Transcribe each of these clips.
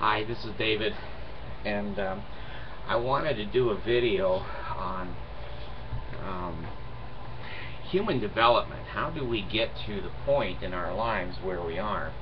Hi, this is David, and I wanted to do a video on human development. How do we get to the point in our lives where we are?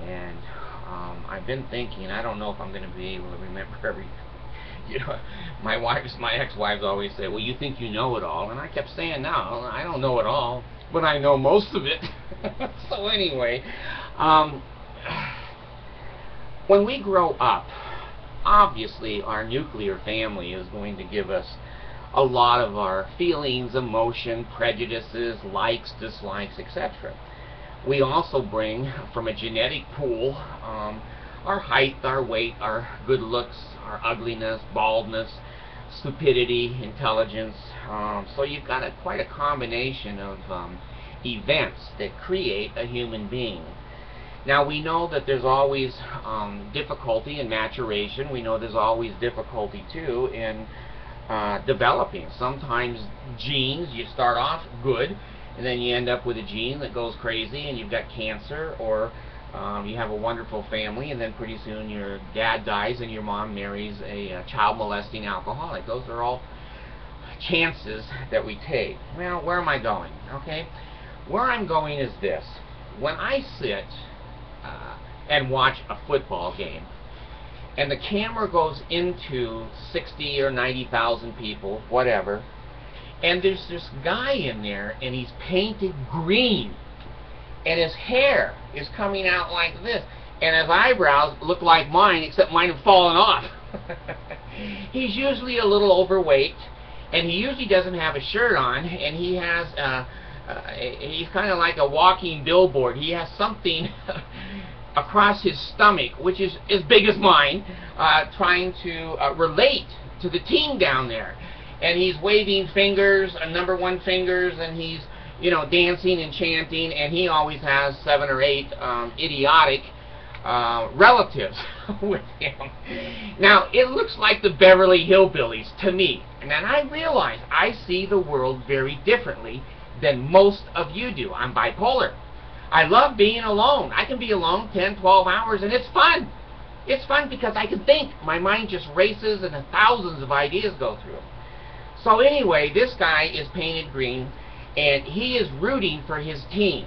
And I've been thinking, I don't know if I'm going to be able to remember everything. You know, my ex-wives always say, well, you think you know it all, and I kept saying, no, I don't know it all, but I know most of it. So anyway, when we grow up, obviously our nuclear family is going to give us a lot of our feelings, emotion, prejudices, likes, dislikes, etc. We also bring from a genetic pool our height, our weight, our good looks, our ugliness, baldness, stupidity, intelligence. So you've got quite a combination of events that create a human being. Now we know that there's always difficulty in maturation. We know there's always difficulty too in developing. Sometimes genes, you start off good, and then you end up with a gene that goes crazy and you've got cancer, or you have a wonderful family and then pretty soon your dad dies and your mom marries a child molesting alcoholic. Those are all chances that we take. Well, where am I going? Okay, where I'm going is this. When I sit and watch a football game and the camera goes into 60 or 90,000 people, whatever, and there's this guy in there and he's painted green and his hair is coming out like this and his eyebrows look like mine, except mine have fallen off. He's usually a little overweight and he usually doesn't have a shirt on, and he has he's kind of like a walking billboard. He has something across his stomach which is as big as mine, trying to relate to the team down there, and he's waving fingers, number one fingers, and he's, you know, dancing and chanting, and he always has 7 or 8 idiotic relatives with him. Now it looks like the Beverly Hillbillies to me, and then I realize I see the world very differently than most of you do. I'm bipolar. I love being alone. I can be alone 10, 12 hours and it's fun. It's fun because I can think. My mind just races and thousands of ideas go through. So anyway, this guy is painted green and he is rooting for his team.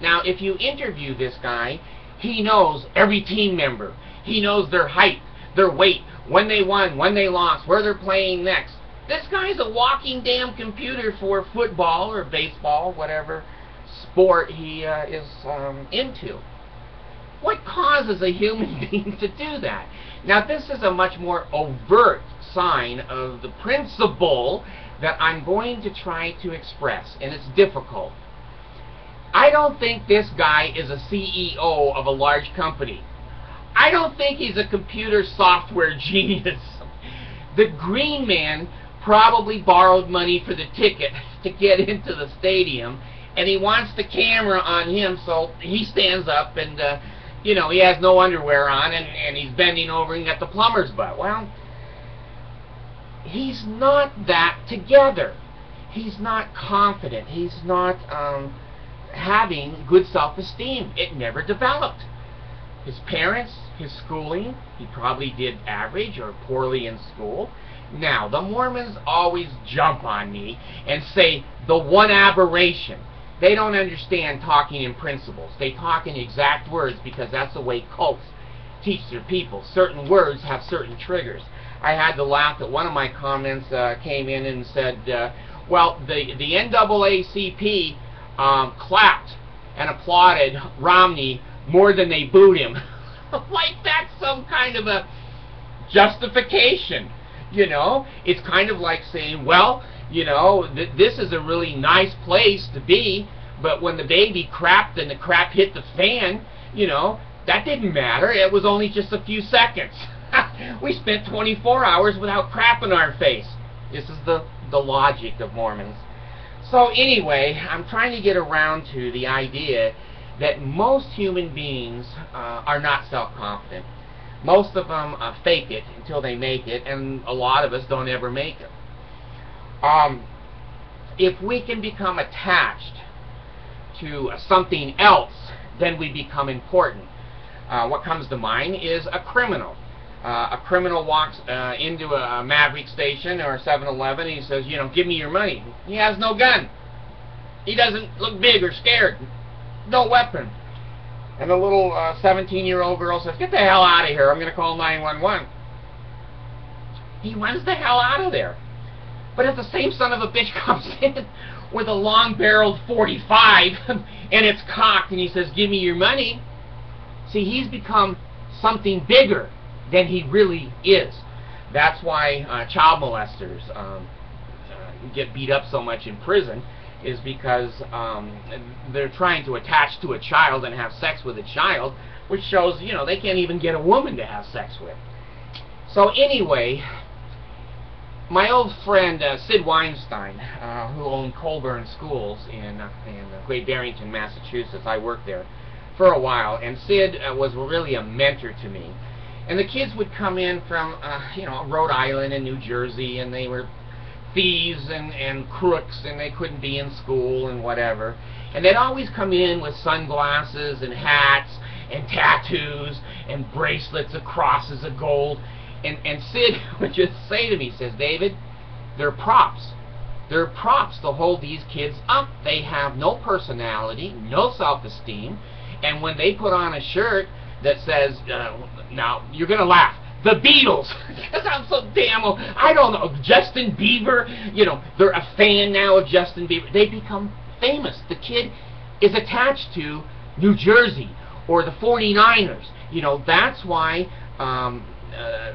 Now if you interview this guy, he knows every team member. He knows their height, their weight, when they won, when they lost, where they're playing next. This guy's a walking damn computer for football or baseball, whatever sport he is into. What causes a human being to do that? Now this is a much more overt sign of the principle that I'm going to try to express, and it's difficult. I don't think this guy is a CEO of a large company. I don't think he's a computer software genius. The green man probably borrowed money for the ticket to get into the stadium, and he wants the camera on him, so he stands up and you know, he has no underwear on, and he's bending over and got the plumber's butt. Well, he's not that together. He's not confident. He's not having good self-esteem. It never developed. His parents, his schooling, he probably did average or poorly in school. Now, the Mormons always jump on me and say the one aberration. They don't understand talking in principles. They talk in exact words because that's the way cults teach their people. Certain words have certain triggers. I had to laugh that one of my comments came in and said, well, the NAACP clapped and applauded Romney more than they booed him. Like that's some kind of a justification. You know, it's kind of like saying, well, you know, this is a really nice place to be, but when the baby crapped and the crap hit the fan, you know, that didn't matter. It was only just a few seconds. We spent 24 hours without crap in our face. This is the logic of Mormons. So anyway, I'm trying to get around to the idea that most human beings are not self-confident. Most of them fake it until they make it, and a lot of us don't ever make it. If we can become attached to something else, then we become important. What comes to mind is a criminal. A criminal walks into a Maverick station or a 7-Eleven and he says, you know, give me your money. He has no gun. He doesn't look big or scared. No weapon. And the little 17-year-old girl says, get the hell out of here. I'm going to call 911. He runs the hell out of there. But if the same son of a bitch comes in with a long-barreled .45 and it's cocked and he says, give me your money, see, he's become something bigger than he really is. That's why child molesters get beat up so much in prison, is because they're trying to attach to a child and have sex with a child, which shows, you know, they can't even get a woman to have sex with. So anyway, my old friend Sid Weinstein, who owned Colburn Schools in Great Barrington, Massachusetts, I worked there for a while, and Sid was really a mentor to me. And the kids would come in from, you know, Rhode Island and New Jersey, and they were thieves and crooks, and they couldn't be in school and whatever. And they'd always come in with sunglasses and hats and tattoos and bracelets of crosses of gold. And Sid would just say to me, says, David, they're props. They're props to hold these kids up. They have no personality, no self-esteem, and when they put on a shirt that says, now, you're going to laugh, the Beatles, because I'm so damn old, I don't know, Justin Bieber, you know, they're a fan now of Justin Bieber. They become famous. The kid is attached to New Jersey or the 49ers. You know, that's why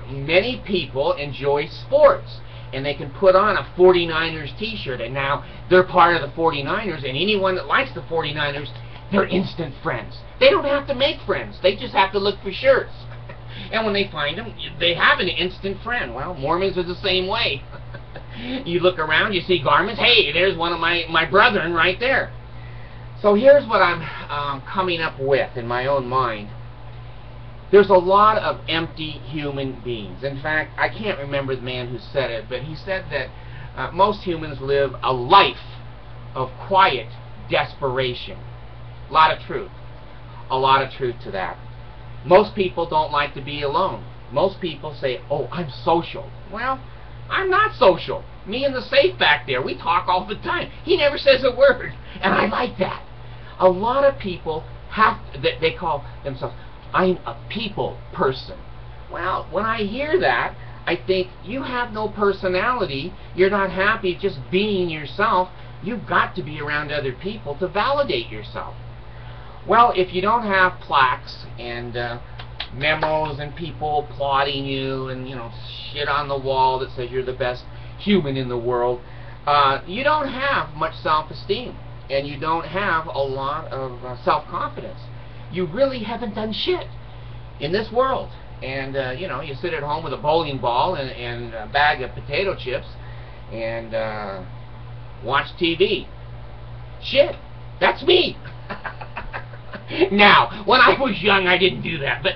many people enjoy sports, and they can put on a 49ers t-shirt, and now they're part of the 49ers, and anyone that likes the 49ers, they're instant friends. They don't have to make friends. They just have to look for shirts. And when they find them, they have an instant friend. Well, Mormons are the same way. You look around, you see garments, hey, there's one of my brethren right there. So here's what I'm coming up with in my own mind. There's a lot of empty human beings. In fact, I can't remember the man who said it, but he said that most humans live a life of quiet desperation. A lot of truth. A lot of truth to that. Most people don't like to be alone. Most people say, oh, I'm social. Well, I'm not social. Me and the safe back there, we talk all the time. He never says a word, and I like that. A lot of people they call themselves, I'm a people person. Well, when I hear that, I think you have no personality. You're not happy just being yourself. You've got to be around other people to validate yourself. Well, if you don't have plaques and memos and people applauding you and, you know, shit on the wall that says you're the best human in the world, you don't have much self-esteem, and you don't have a lot of self-confidence. You really haven't done shit in this world. And, you know, you sit at home with a bowling ball and a bag of potato chips and watch TV. Shit, that's me. Now, when I was young, I didn't do that, but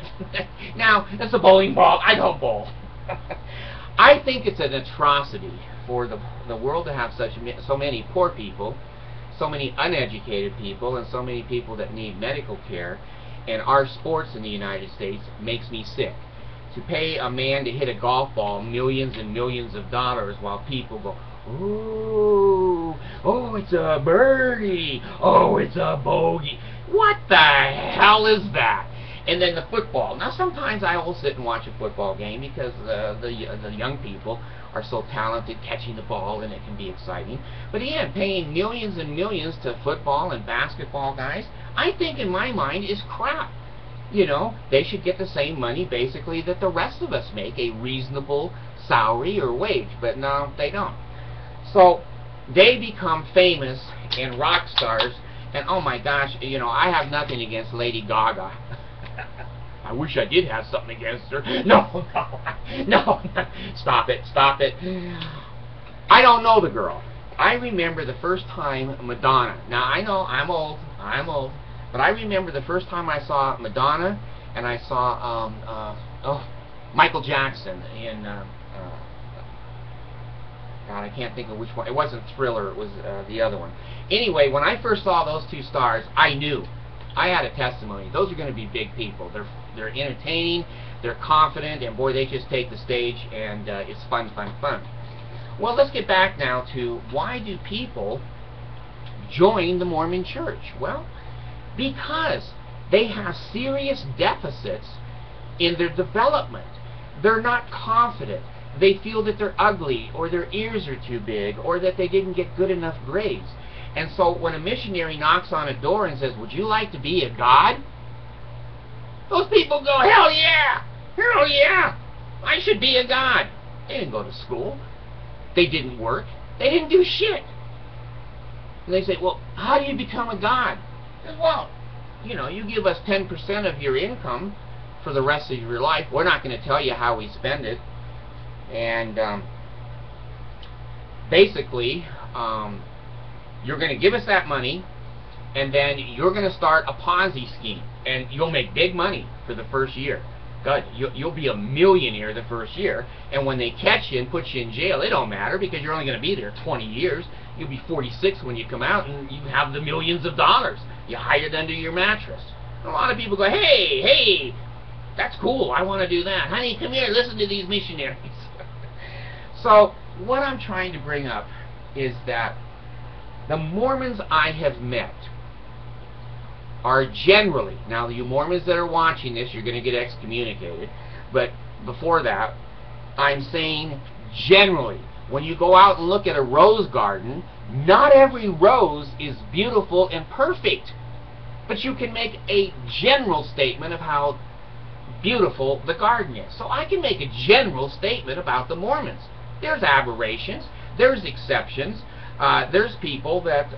now, that's a bowling ball. I don't bowl. I think it's an atrocity for the world to have so many poor people, so many uneducated people, and so many people that need medical care. And our sports in the United States makes me sick. To pay a man to hit a golf ball millions and millions of dollars while people go, ooh, oh, it's a birdie, oh, it's a bogey. What the hell is that? And then the football. Now, sometimes I will sit and watch a football game because the young people are so talented catching the ball, and it can be exciting. But again, paying millions and millions to football and basketball guys, I think in my mind is crap. You know, they should get the same money basically that the rest of us make, a reasonable salary or wage, but no, they don't. So they become famous and rock stars, and oh my gosh, you know, I have nothing against Lady Gaga. I wish I did have something against her. No, no, stop it, stop it. I don't know the girl. I remember the first time Madonna. Now, I know I'm old, but I remember the first time I saw Madonna, and I saw Michael Jackson in, God, I can't think of which one. It wasn't Thriller, it was the other one. Anyway, when I first saw those two stars, I knew I had a testimony. Those are going to be big people. They're entertaining, they're confident, and boy, they just take the stage, and it's fun, fun, fun. Well, let's get back now to why do people join the Mormon Church? Well, because they have serious deficits in their development. They're not confident. They feel that they're ugly, or their ears are too big, or that they didn't get good enough grades. And so when a missionary knocks on a door and says, "Would you like to be a god?" those people go, "Hell yeah! Hell yeah! I should be a god." They didn't go to school. They didn't work. They didn't do shit. And they say, "Well, how do you become a god?" Well, you know, you give us 10% of your income for the rest of your life. We're not going to tell you how we spend it. And basically, you're going to give us that money, and then you're going to start a Ponzi scheme, and you'll make big money for the first year. God, you'll be a millionaire the first year, and when they catch you and put you in jail, it don't matter, because you're only going to be there 20 years. You'll be 46 when you come out, and you have the millions of dollars. You hide it under your mattress. And a lot of people go, "Hey, hey, that's cool. I want to do that. Honey, come here, listen to these missionaries." So what I'm trying to bring up is that the Mormons I have met are generally, now you Mormons that are watching this, you're going to get excommunicated, but before that, I'm saying generally, when you go out and look at a rose garden, not every rose is beautiful and perfect, but you can make a general statement of how beautiful the garden is. So I can make a general statement about the Mormons. There's aberrations, there's exceptions, there's people that,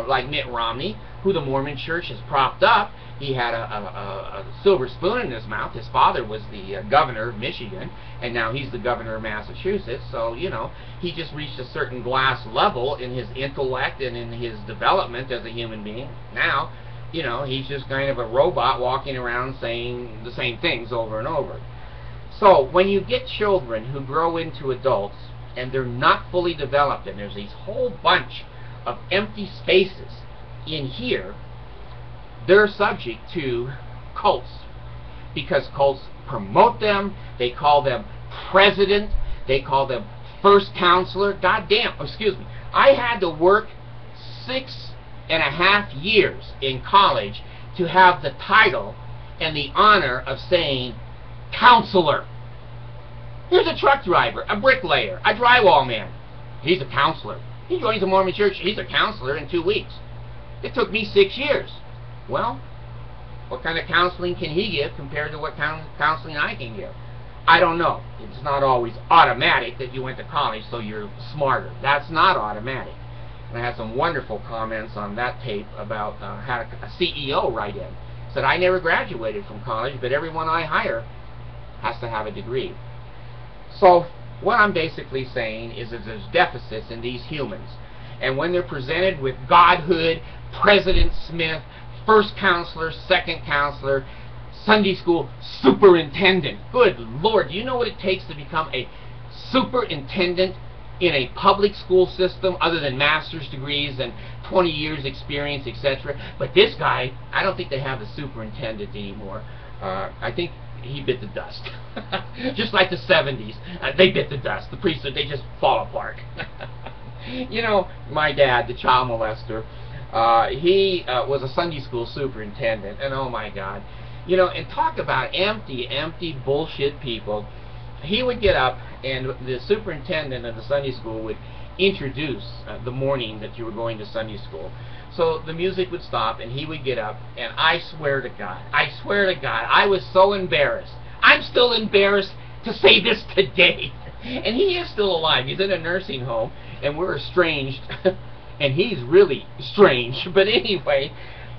like Mitt Romney, who the Mormon Church has propped up. He had a silver spoon in his mouth. His father was the governor of Michigan, and now he's the governor of Massachusetts. So, you know, he just reached a certain glass level in his intellect and in his development as a human being. Now, you know, he's just kind of a robot walking around saying the same things over and over. So, when you get children who grow into adults, and they're not fully developed, and there's these whole bunch of empty spaces in here, they're subject to cults, because cults promote them. They call them president, they call them first counselor. I had to work 6.5 years in college to have the title and the honor of saying counselor. Here's a truck driver, a bricklayer, a drywall man. He's a counselor. He joins the Mormon Church, he's a counselor in 2 weeks. It took me 6 years. Well, what kind of counseling can he give compared to what counseling I can give? I don't know. It's not always automatic that you went to college so you're smarter. That's not automatic. And I had some wonderful comments on that tape about how a CEO write in. Said, "I never graduated from college, but everyone I hire has to have a degree." So what I'm basically saying is that there's deficits in these humans. And when they're presented with godhood, President Smith, first counselor, second counselor, Sunday school superintendent. Good Lord, do you know what it takes to become a superintendent in a public school system other than master's degrees and 20 years experience, etc.? But this guy, I don't think they have a superintendent anymore. I think he bit the dust. Just like the 70s. They bit the dust. The priesthood, they just fall apart. You know, my dad, the child molester, he was a Sunday school superintendent, and oh my God. You know, and talk about empty bullshit people. He would get up, and the superintendent of the Sunday school would introduce the morning that you were going to Sunday school. So the music would stop, and he would get up, and I swear to God, I was so embarrassed. I'm still embarrassed to say this today. And he is still alive. He's in a nursing home, and we're estranged, and he's really strange. But anyway,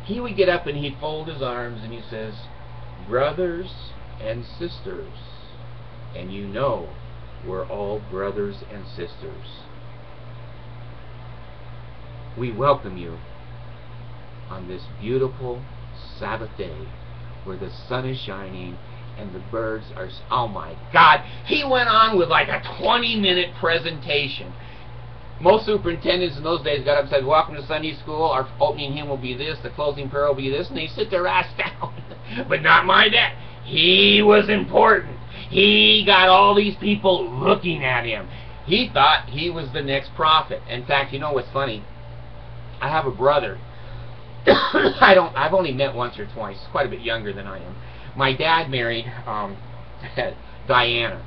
he would get up, and he'd fold his arms, and he says, "Brothers and sisters," and you know we're all brothers and sisters. We welcome you on this beautiful Sabbath day where the sun is shining and the birds are... Oh my God! He went on with like a 20-minute presentation. Most superintendents in those days got up and said, welcome to Sunday school, our opening hymn will be this, the closing prayer will be this, and they sit their ass down. But not my dad. He was important. He got all these people looking at him. He thought he was the next prophet. In fact, you know what's funny? I have a brother. I've only met once or twice, quite a bit younger than I am. My dad married Diana.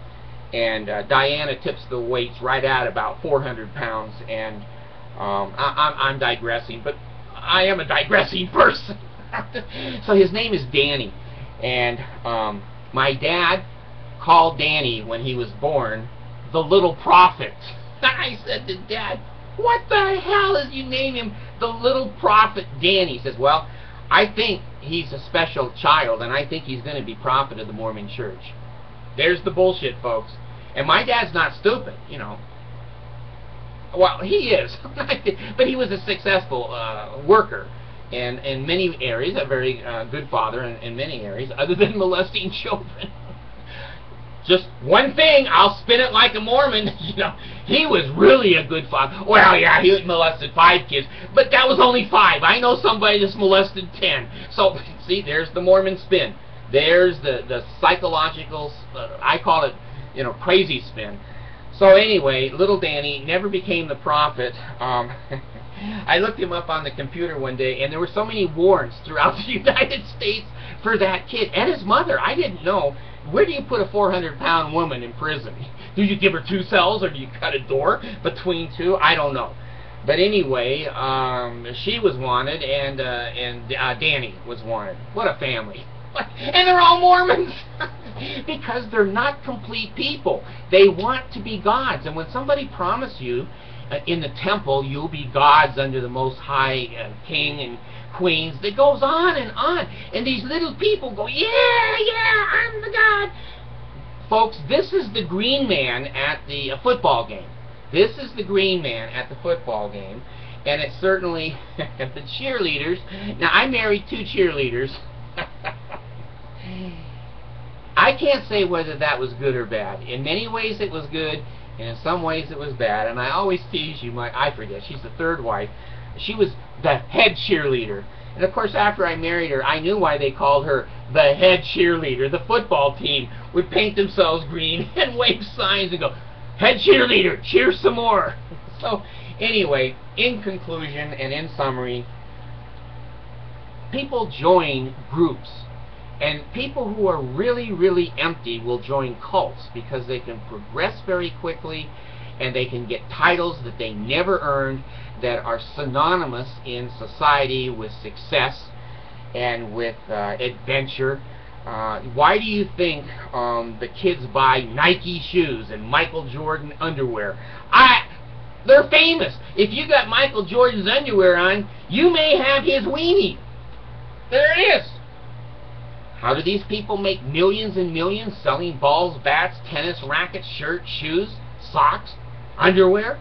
And Diana tips the weights right at about 400 pounds. And I'm digressing, but I am a digressing person. So his name is Danny. And my dad called Danny when he was born the little prophet. I said to Dad, what the hell is you name him the little prophet Danny? He says, well, I think he's a special child, and I think he's going to be prophet of the Mormon church. There's the bullshit, folks. And my dad's not stupid, you know. Well, he is. But he was a successful worker in many areas, a very good father in many areas, other than molesting children. Just one thing, I'll spin it like a Mormon, you know. He was really a good father. Well, yeah, he molested 5 kids, but that was only 5. I know somebody that's molested 10. So, see, there's the Mormon spin. There's the psychological, I call it, you know, crazy spin. So anyway, little Danny never became the prophet. I looked him up on the computer one day, and there were so many warrants throughout the United States for that kid and his mother. I didn't know. Where do you put a 400-pound woman in prison? Do you give her 2 cells, or do you cut a door between 2? I don't know. But anyway, she was wanted, and Danny was wanted. What a family. And they're all Mormons. Because they're not complete people. They want to be gods. And when somebody promises you in the temple, you'll be gods under the Most High King and Queens, that goes on. And these little people go, yeah, I'm the god. Folks, this is the green man at the football game. This is the green man at the football game. And it's certainly the cheerleaders. Now, I married 2 cheerleaders. I can't say whether that was good or bad. In many ways it was good, and in some ways it was bad. And I always tease you, I forget, she's the 3rd wife. She was the head cheerleader. And of course, after I married her, I knew why they called her the head cheerleader. The football team would paint themselves green and wave signs and go, head cheerleader, cheer some more. So anyway, in conclusion and in summary, people join groups. And people who are really, really empty will join cults because they can progress very quickly, and they can get titles that they never earned that are synonymous in society with success and with adventure. Why do you think the kids buy Nike shoes and Michael Jordan underwear? They're famous. If you got Michael Jordan's underwear on, you may have his weenie. There it is. How do these people make millions and millions selling balls, bats, tennis rackets, shirts, shoes, socks, underwear?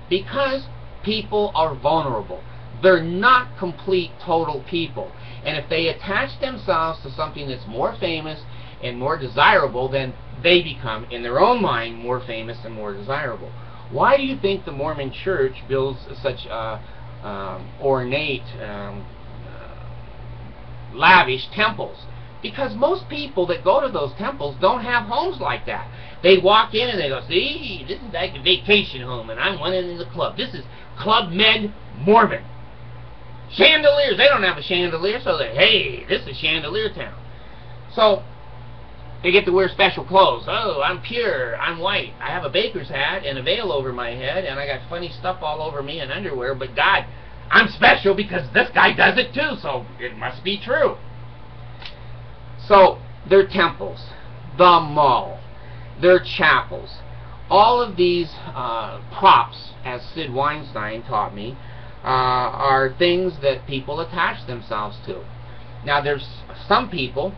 Because people are vulnerable. They're not complete, total people. And if they attach themselves to something that's more famous and more desirable, then they become, in their own mind, more famous and more desirable. Why do you think the Mormon Church builds such ornate, lavish temples? Because most people that go to those temples don't have homes like that. They walk in and they go, see, this is like a vacation home, and I'm one in the club. This is Club Med Mormon. Chandeliers. They don't have a chandelier, so they, hey, this is Chandelier Town. So they get to wear special clothes. Oh, I'm pure. I'm white. I have a baker's hat and a veil over my head, and I got funny stuff all over me and underwear. But God, I'm special because this guy does it too, so it must be true. So, their temples, the mall, their chapels, all of these props, as Sid Weinstein taught me, are things that people attach themselves to. Now, there's some people,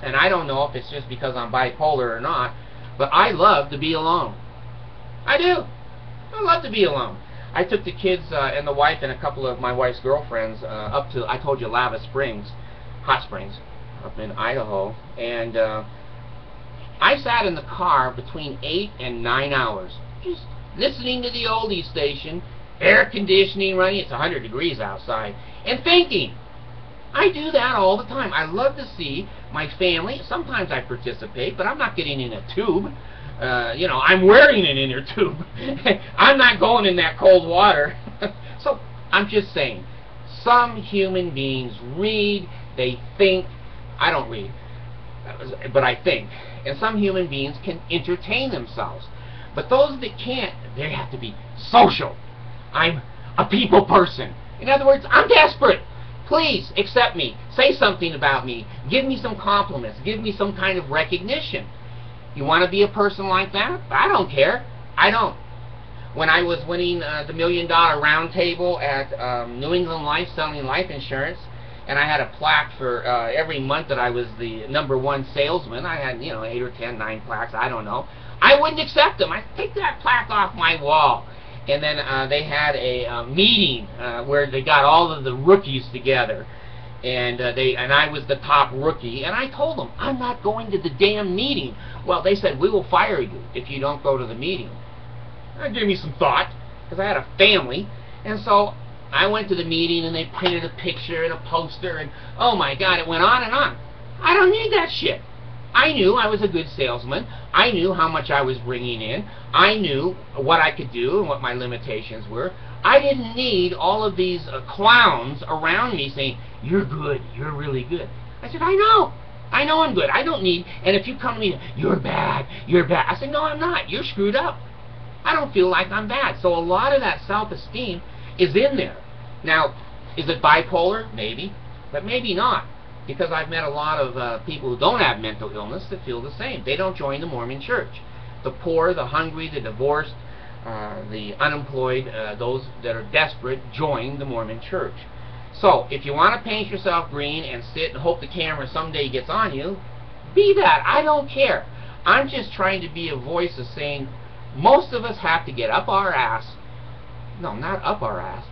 and I don't know if it's just because I'm bipolar or not, but I love to be alone. I do. I love to be alone. I took the kids and the wife and a couple of my wife's girlfriends up to, I told you, Lava Springs, Hot Springs, up in Idaho, and I sat in the car between 8 and 9 hours, just listening to the oldies station, air conditioning running, it's 100 degrees outside, and thinking. I do that all the time. I love to see my family. Sometimes I participate, but I'm not getting in a tube. You know, I'm wearing an inner tube. I'm not going in that cold water. So I'm just saying, some human beings read, they think. I don't read, but I think. And some human beings can entertain themselves. But those that can't, they have to be social. I'm a people person. In other words, I'm desperate. Please accept me. Say something about me. Give me some compliments. Give me some kind of recognition. You want to be a person like that? I don't care. I don't. When I was winning the $1 Million Round Table at New England Life, selling life insurance, and I had a plaque for every month that I was the #1 salesman. I had, you know, 8 or 10, 9 plaques, I don't know. I wouldn't accept them. I'd take that plaque off my wall. And then they had a meeting where they got all of the rookies together, and I was the top rookie. And I told them, I'm not going to the damn meeting. Well, they said, we will fire you if you don't go to the meeting. That gave me some thought, because I had a family. And so I went to the meeting, and they printed a picture and a poster, and oh my God, it went on and on. I don't need that shit. I knew I was a good salesman. I knew how much I was bringing in. I knew what I could do and what my limitations were. I didn't need all of these clowns around me saying, you're good, you're really good. I said, I know I'm good. I don't need, and if you come to me, you're bad, you're bad. I said, no, I'm not. You're screwed up. I don't feel like I'm bad. So a lot of that self-esteem is in there. Now, is it bipolar? Maybe, but maybe not. Because I've met a lot of people who don't have mental illness that feel the same. They don't join the Mormon church. The poor, the hungry, the divorced, the unemployed, those that are desperate, join the Mormon church. So, if you want to paint yourself green and sit and hope the camera someday gets on you, be that. I don't care. I'm just trying to be a voice of saying, most of us have to get up our ass. No, not up our ass.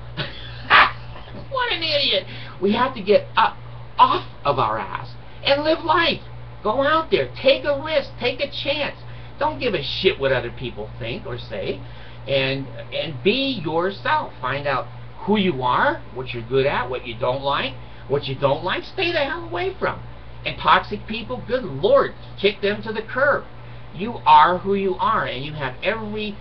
What an idiot. We have to get up off of our ass and live life. Go out there, take a risk, take a chance. Don't give a shit what other people think or say, and be yourself. Find out who you are, what you're good at, what you don't like. What you don't like, stay the hell away from. And toxic people, good Lord, kick them to the curb. You are who you are, and you have every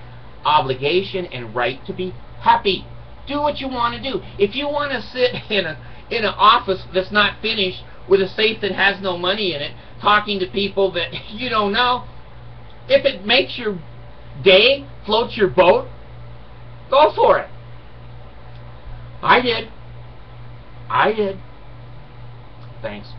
obligation and right to be happy. Do what you want to do. If you want to sit in an office that's not finished with a safe that has no money in it, talking to people that you don't know, if it makes your day, floats your boat, go for it. I did. Thanks.